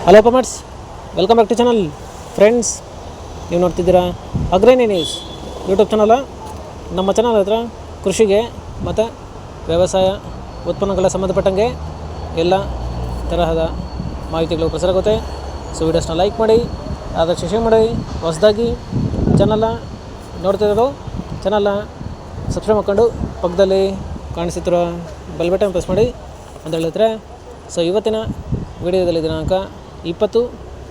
Hello commerce, welcome back to channel. Friends, ನೀವು ನೋಡ್ತಿದ್ದೀರಾ Agrani news YouTube channel. ನಮ್ಮ channel ಹತ್ರ ಕೃಷಿಗೆ ಮತ್ತು ವ್ಯವಸಾಯ ಉತ್ಪನ್ನಗಳ ಸಂಬಂಧಪಟ್ಟಂಗೆ ಎಲ್ಲ ತರಹದ ಮಾಹಿತಿಗಳು ಪ್ರಸಾರ ಆಗುತ್ತೆ. ಸೊ ವಿಡಿಯೋಸ್ನ ಲೈಕ್ ಮಾಡಿ, ಆದಷ್ಟು ಶೇರ್ ಮಾಡಿ. ಹೊಸದಾಗಿ ಚಾನಲ್ನ ನೋಡ್ತಿರೋರು ಚಾನಲ್ನ ಸಬ್ಸ್ಕ್ರೈಬ್ ಮಾಡ್ಕೊಂಡು ಪಕ್ಕದಲ್ಲಿ ಕಾಣಿಸುತ್ತಿರೋ ಬೆಲ್ ಬಟನ್ ಪ್ರೆಸ್ ಮಾಡಿ ಅಂತ ಹೇಳಿದ್ರೆ. ಸೊ ಇವತ್ತಿನ ವಿಡಿಯೋದಲ್ಲಿ ದಿನಾಂಕ 20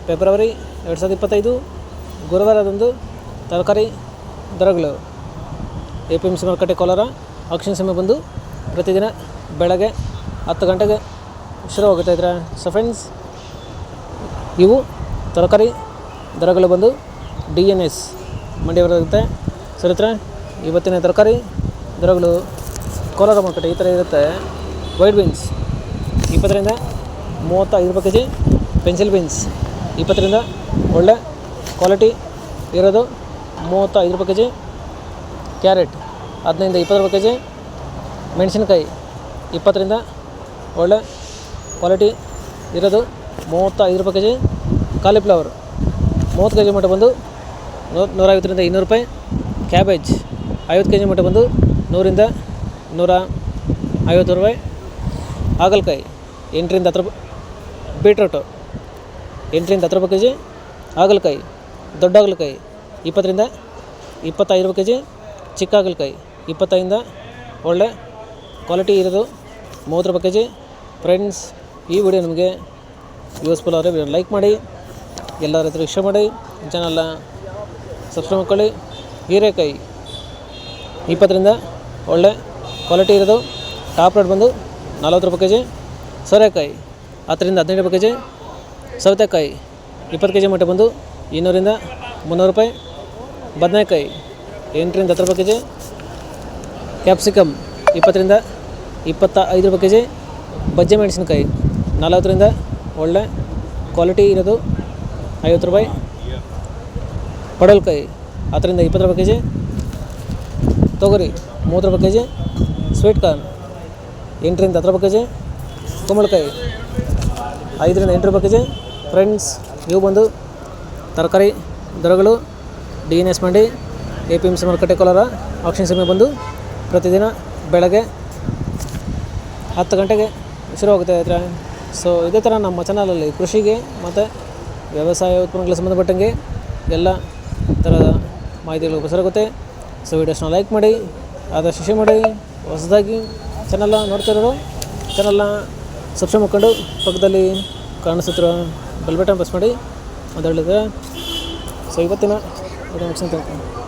ಫೆಬ್ರವರಿ 2025 ಗುರುವಾರದಂದು ತರಕಾರಿ ದರಗಳು APMC ಮಾರುಕಟ್ಟೆ ಕೋಲಾರ ಆಕ್ಷನ್ ಸಮಯ ಬಂದು ಪ್ರತಿದಿನ ಬೆಳಗ್ಗೆ 10 ಗಂಟೆಗೆ ಶುರುವಾಗುತ್ತೆ ಇದ್ರೆ. ಸೊ ಫ್ರೆಂಡ್ಸ್, ಇವು ತರಕಾರಿ ದರಗಳು ಬಂದು DNS ಮಂಡಿಯವರಾಗುತ್ತೆ. ಸರಿ ಇದ್ರೆ ಇವತ್ತಿನ ತರಕಾರಿ ದರಗಳು ಕೋಲಾರ ಮಾರುಕಟ್ಟೆ ಈ ಥರ ಇರುತ್ತೆ. ವೈಟ್ ಬೀನ್ಸ್ 20 ರಿಂದ 35 ರೂಪಾಯಿ ಕೆಜಿ. ಪೆನ್ಸಿಲ್ ಬೀನ್ಸ್ 20 ರಿಂದ ಒಳ್ಳೆ ಕ್ವಾಲಿಟಿ ಇರೋದು 35 ರೂಪಾಯಿ ಕೆಜಿ. ಕ್ಯಾರೆಟ್ 15 ರಿಂದ 20 ರೂಪಾಯಿ ಕೆಜಿ. ಮೆಣಸಿನಕಾಯಿ 20 ರಿಂದ ಒಳ್ಳೆ ಕ್ವಾಲಿಟಿ ಇರೋದು 35 ರೂಪಾಯಿ ಕೆಜಿ. ಕಾಲಿಫ್ಲವರ್ 30 ಕೆಜಿ ಮಟ್ಟ ಬಂದು 150 ರಿಂದ 200 ರೂಪಾಯಿ. ಕ್ಯಾಬೇಜ್ 50 ಕೆಜಿ ಮಟ್ಟ ಬಂದು 100 ರಿಂದ 150 ರೂಪಾಯಿ. ಹಾಗಲಕಾಯಿ 8 ರಿಂದ 10 ರೂಪಾಯಿ. ಬೀಟ್ರೂಟು 8 ರಿಂದ 10 ರೂಪಾಯಿ ಕೆಜಿ. ಹಾಗಲಕಾಯಿ ದೊಡ್ಡ ಹಾಗಲಕಾಯಿ 20 ರಿಂದ 25 ರೂಪಾಯಿ ಕೆಜಿ. ಚಿಕ್ಕ ಹಾಗಲಕಾಯಿ 25 ರಿಂದ ಒಳ್ಳೆ ಕ್ವಾಲಿಟಿ ಇರೋದು 30 ರೂಪಾಯಿ ಕೆಜಿ. ಫ್ರೆಂಡ್ಸ್, ಈ ವಿಡಿಯೋ ನಿಮಗೆ ಯೂಸ್ಫುಲ್ ಆದರೆ ವಿಡಿಯೋ ಲೈಕ್ ಮಾಡಿ, ಎಲ್ಲರ ಹತ್ರ ಇಷ್ಟ ಮಾಡಿ, ಚಾನಲ್ನ ಸಬ್ಸ್ಕ್ರೈಬ್ ಮಾಡ್ಕೊಳ್ಳಿ. ಹೀರೆಕಾಯಿ 20 ರಿಂದ ಒಳ್ಳೆ ಕ್ವಾಲಿಟಿ ಇರೋದು ಟಾಪ್ ರೇಟ್ ಬಂದು 40 ರೂಪಾಯಿ ಕೆಜಿ. ಸೋರೆಕಾಯಿ 10 ರಿಂದ 15 ರೂಪಾಯಿ ಕೆಜಿ. ಸೌತೆಕಾಯಿ 20 ಕೆಜಿ ಮಟ್ಟ ಬಂದು 200 ರಿಂದ 300 ರೂಪಾಯಿ. ಬದನೆಕಾಯಿ 8 ರಿಂದ 10 ರೂಪಾಯಿ ಕೆಜಿ. ಕ್ಯಾಪ್ಸಿಕಮ್ 20 ರಿಂದ 25 ರೂಪಾಯಿ ಕೆಜಿ. ಬಜ್ಜೆ ಮೆಣಸಿನಕಾಯಿ 40 ರಿಂದ ಒಳ್ಳೆ ಕ್ವಾಲಿಟಿ ಇರೋದು 50 ರೂಪಾಯಿ. ಪಡವಲಕಾಯಿ 10 ರಿಂದ 20 ರೂಪಾಯಿ ಕೆಜಿ. ತೊಗರಿ 30 ರೂಪಾಯಿ ಕೆಜಿ. ಸ್ವೀಟ್ ಕಾರ್ನ್ 8 ರಿಂದ 10 ರೂಪಾಯಿ ಕೆಜಿ. ಕುಂಬಳಕಾಯಿ 5 ರಿಂದ 8 ರೂಪಾಯಿ ಕೆಜಿ. ಫ್ರೆಂಡ್ಸ್, ಇವು ಬಂದು ತರಕಾರಿ ದರಗಳು DNS ಮಂಡಿ APMC ಮಾರುಕಟ್ಟೆ ಕೋಲಾರ ಆಕ್ಷನ್ ಸಮಯ ಬಂದು ಪ್ರತಿದಿನ ಬೆಳಗ್ಗೆ 10 ಗಂಟೆಗೆ ಶುರುವಾಗುತ್ತೆ ಇದ್ರೆ. ಸೊ ಇದೇ ಥರ ನಮ್ಮ ಚಾನಲಲ್ಲಿ ಕೃಷಿಗೆ ಮತ್ತು ವ್ಯವಸಾಯ ಉತ್ಪನ್ನಗಳ ಸಂಬಂಧಪಟ್ಟಂಗೆ ಎಲ್ಲ ಥರದ ಮಾಹಿತಿಗಳು ಪ್ರಸಾರ ಆಗುತ್ತೆ. ಸೊ ವಿಡಿಯೋಸ್ನ ಲೈಕ್ ಮಾಡಿ, ಆದಷ್ಟು ಶೇರ್ ಮಾಡಿ. ಹೊಸದಾಗಿ ಚಾನಲ್ನ ನೋಡ್ತಿರೋರು ಚಾನಲ್ನ ಸಬ್ಸ್ಕ್ರೈಬ್ ಮಾಡ್ಕೊಂಡು ಪಕ್ಕದಲ್ಲಿ ಕಾಣಿಸುತ್ತಿರೋ ಬೆಲ್ ಬಟನ್ ಪ್ರೆಸ್ ಮಾಡಿ ಅಂತ ಹೇಳಿದ್ರೆ. ಸೊ ಇವತ್ತಿನ ವಿಡಿಯೋ ಮುಗಿಸ್ತೀನಿ.